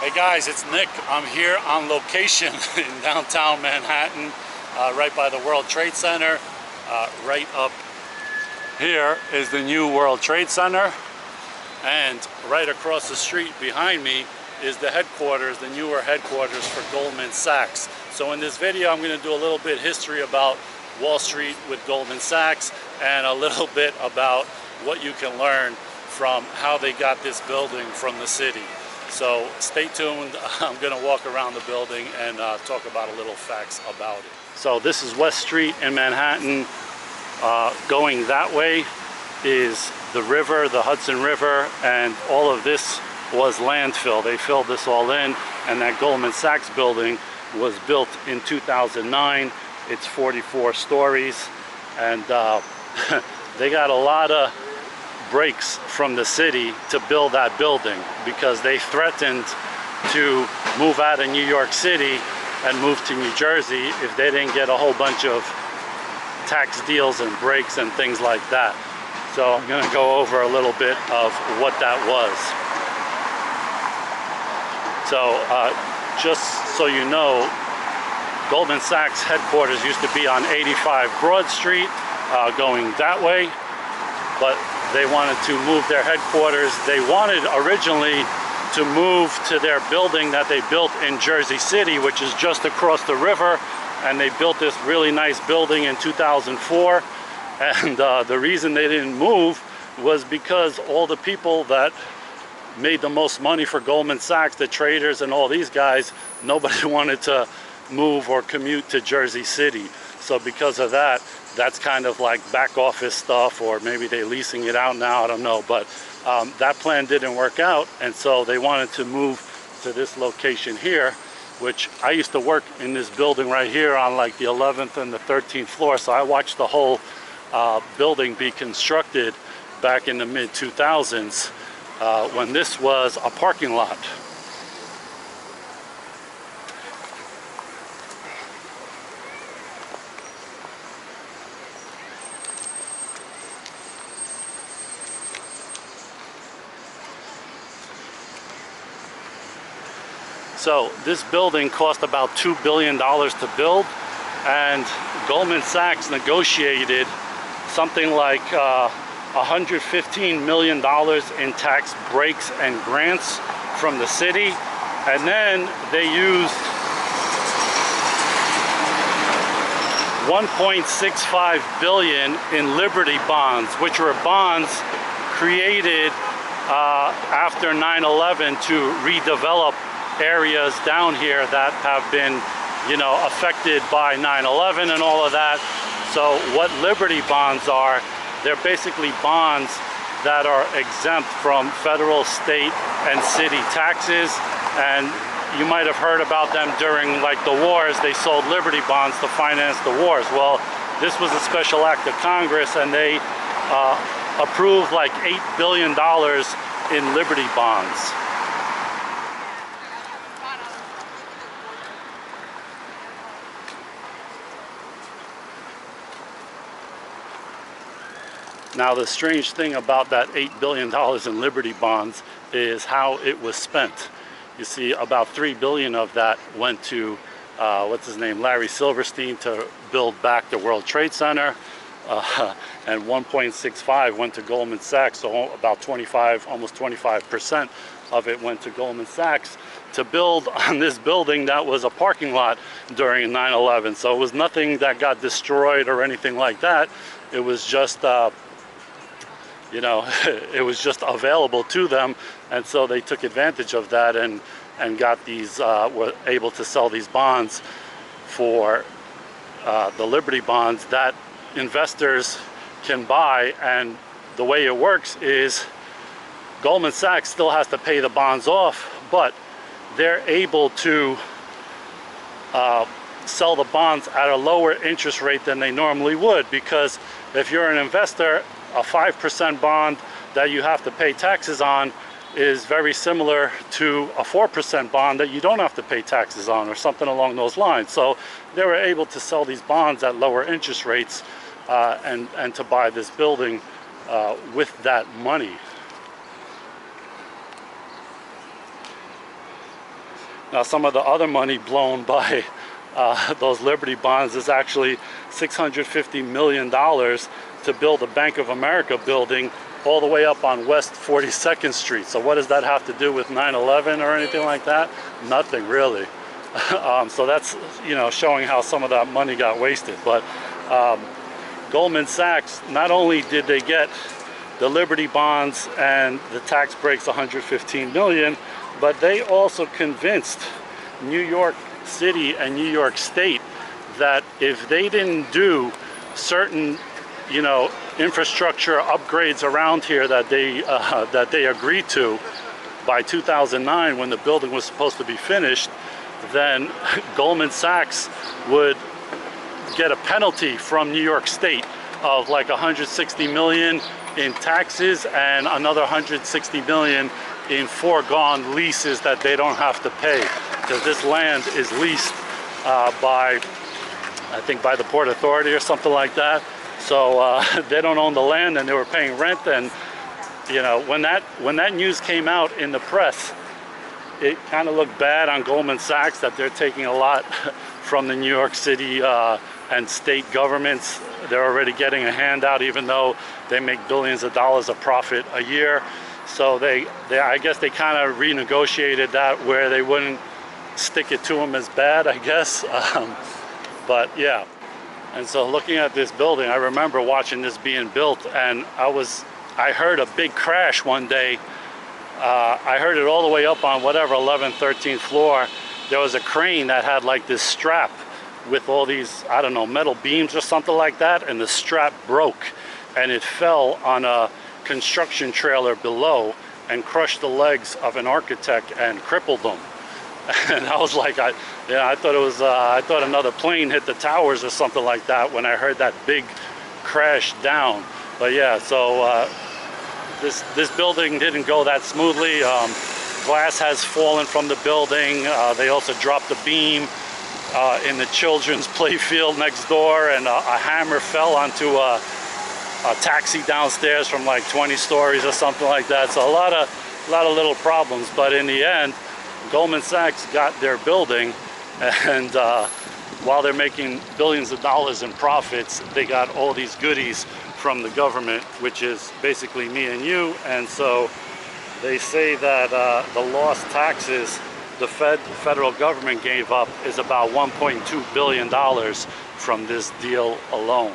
Hey guys, it's Nick. I'm here on location in downtown Manhattan, right by the World Trade Center. Right up here is the new World Trade Center, and right across the street behind me is the headquarters, the newer headquarters for Goldman Sachs. So in this video, I'm going to do a little bit history about Wall Street with Goldman Sachs and a little bit about what you can learn from how they got this building from the city. So stay tuned. I'm going to walk around the building and talk about a little facts about it. So this is West Street in Manhattan. Going that way is the river, the Hudson River, and all of this was landfill. They filled this all in, and that Goldman Sachs building was built in 2009. It's 44 stories, and they got a lot of breaks from the city to build that building because they threatened to move out of New York City and move to New Jersey if they didn't get a whole bunch of tax deals and breaks and things like that. So I'm going to go over a little bit of what that was. So just so you know, Goldman Sachs headquarters used to be on 85 Broad Street, going that way, but they wanted to move their headquarters. They wanted originally to move to their building that they built in Jersey City, which is just across the river, and they built this really nice building in 2004. And the reason they didn't move was because all the people that made the most money for Goldman Sachs, the traders and all these guys, nobody wanted to move or commute to Jersey City. So because of that, that's kind of like back office stuff, or maybe they're leasing it out now, I don't know. But that plan didn't work out, and so they wanted to move to this location here, which I used to work in this building right here on like the 11th and the 13th floor. So I watched the whole building be constructed back in the mid-2000s when this was a parking lot. So this building cost about $2 billion to build, and Goldman Sachs negotiated something like $115 million in tax breaks and grants from the city, and then they used $1.65 billion in Liberty bonds, which were bonds created after 9/11 to redevelop areas down here that have been, you know, affected by 9/11 and all of that. So what Liberty bonds are, they're basically bonds that are exempt from federal, state, and city taxes. And you might have heard about them during like the wars. They sold Liberty bonds to finance the wars. Well, this was a special act of Congress, and they approved like $8 billion in Liberty bonds. Now, the strange thing about that $8 billion in Liberty bonds is how it was spent. You see, about $3 billion of that went to, what's his name, Larry Silverstein, to build back the World Trade Center, and 1.65 went to Goldman Sachs, so about 25, almost 25% of it went to Goldman Sachs to build on this building that was a parking lot during 9/11. So it was nothing that got destroyed or anything like that. It was just you know, it was just available to them, and so they took advantage of that and got these, were able to sell these bonds for the Liberty bonds that investors can buy. And the way it works is Goldman Sachs still has to pay the bonds off, but they're able to sell the bonds at a lower interest rate than they normally would, because if you're an investor, a 5% bond that you have to pay taxes on is very similar to a 4% bond that you don't have to pay taxes on, or something along those lines. So they were able to sell these bonds at lower interest rates and to buy this building with that money. Now, some of the other money blown by those Liberty bonds is actually $650 million to build a Bank of America building all the way up on West 42nd Street. So what does that have to do with 9/11 or anything like that? Nothing really. So that's, you know, showing how some of that money got wasted. But Goldman Sachs, not only did they get the Liberty bonds and the tax breaks, 115 million, but they also convinced New York City and New York State that if they didn't do certain, you know, infrastructure upgrades around here that they agreed to by 2009, when the building was supposed to be finished, then Goldman Sachs would get a penalty from New York State of like 160 million in taxes and another 160 million in foregone leases that they don't have to pay, because this land is leased by, I think, by the Port Authority or something like that. So they don't own the land, and they were paying rent. And you know, when that news came out in the press, it kind of looked bad on Goldman Sachs that they're taking a lot from the New York City and state governments. They're already getting a handout, even though they make billions of dollars of profit a year. So I guess they kind of renegotiated that where they wouldn't stick it to them as bad, I guess. But yeah. And so looking at this building, I remember watching this being built, and I heard a big crash one day. I heard it all the way up on whatever 11th, 13th floor. There was a crane that had like this strap with all these, I don't know, metal beams or something like that, and the strap broke and it fell on a construction trailer below and crushed the legs of an architect and crippled them. And I was like, I thought another plane hit the towers or something like that when I heard that big crash down. But yeah, so this building didn't go that smoothly. Glass has fallen from the building. They also dropped a beam in the children's play field next door, and a hammer fell onto a taxi downstairs from like 20 stories or something like that. So a lot of little problems, but in the end, Goldman Sachs got their building, and while they're making billions of dollars in profits, they got all these goodies from the government, which is basically me and you. And so they say that the lost taxes the federal government gave up is about $1.2 billion from this deal alone.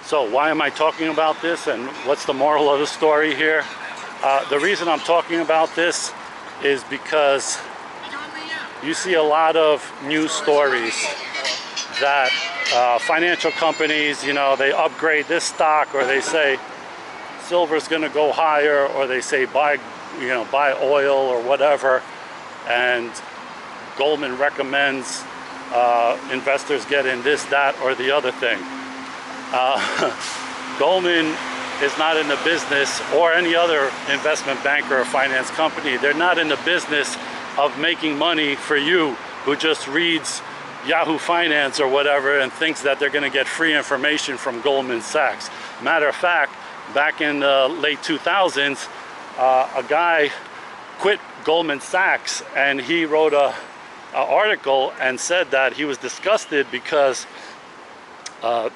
So why am I talking about this, and what's the moral of the story here? The reason I'm talking about this is because you see a lot of news stories that financial companies, you know, they upgrade this stock, or they say silver's going to go higher, or they say buy oil or whatever, and Goldman recommends investors get in this, that, or the other thing. Goldman is not in the business, or any other investment banker or finance company, they're not in the business of making money for you who just reads Yahoo Finance or whatever and thinks that they're going to get free information from Goldman Sachs. Matter of fact, back in the late 2000s, a guy quit Goldman Sachs, and he wrote an article and said that he was disgusted because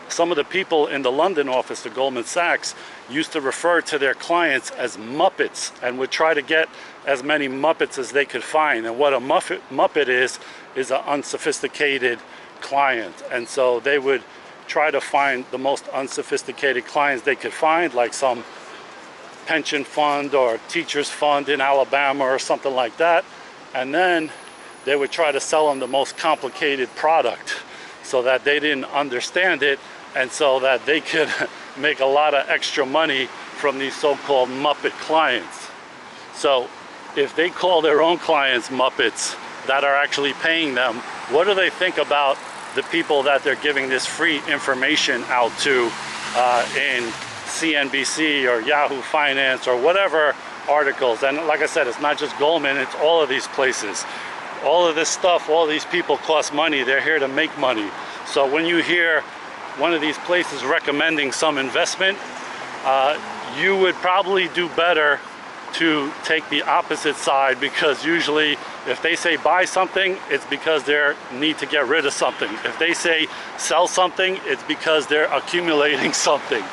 some of the people in the London office of Goldman Sachs used to refer to their clients as Muppets, and would try to get as many Muppets as they could find. And what a Muppet is an unsophisticated client. And so they would try to find the most unsophisticated clients they could find, like some pension fund or teachers fund in Alabama or something like that. And then they would try to sell them the most complicated product so that they didn't understand it, and so that they could make a lot of extra money from these so-called Muppet clients. So if they call their own clients Muppets that are actually paying them, what do they think about the people that they're giving this free information out to in CNBC or Yahoo Finance or whatever articles? And like I said, it's not just Goldman, it's all of these places. All of this stuff, all these people cost money. They're here to make money. So when you hear one of these places recommending some investment, you would probably do better to take the opposite side, because usually if they say buy something, it's because they need to get rid of something. If they say sell something, it's because they're accumulating something.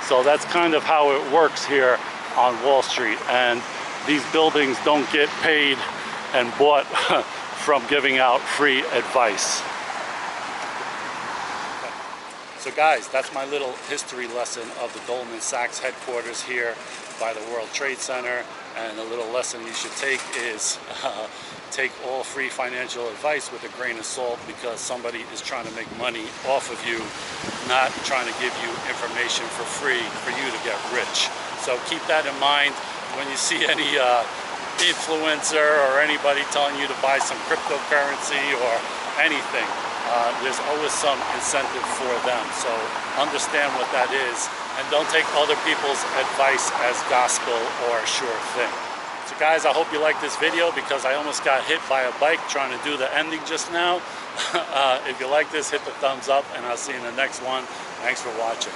So that's kind of how it works here on Wall Street, and these buildings don't get paid and bought from giving out free advice. So guys, that's my little history lesson of the Goldman Sachs headquarters here by the World Trade Center. And a little lesson you should take is take all free financial advice with a grain of salt, because somebody is trying to make money off of you, not trying to give you information for free for you to get rich. So keep that in mind when you see any influencer or anybody telling you to buy some cryptocurrency or anything. There's always some incentive for them. So understand what that is, and don't take other people's advice as gospel or a sure thing. So guys, I hope you like this video, because I almost got hit by a bike trying to do the ending just now. If you like this, hit the thumbs up, and I'll see you in the next one. Thanks for watching.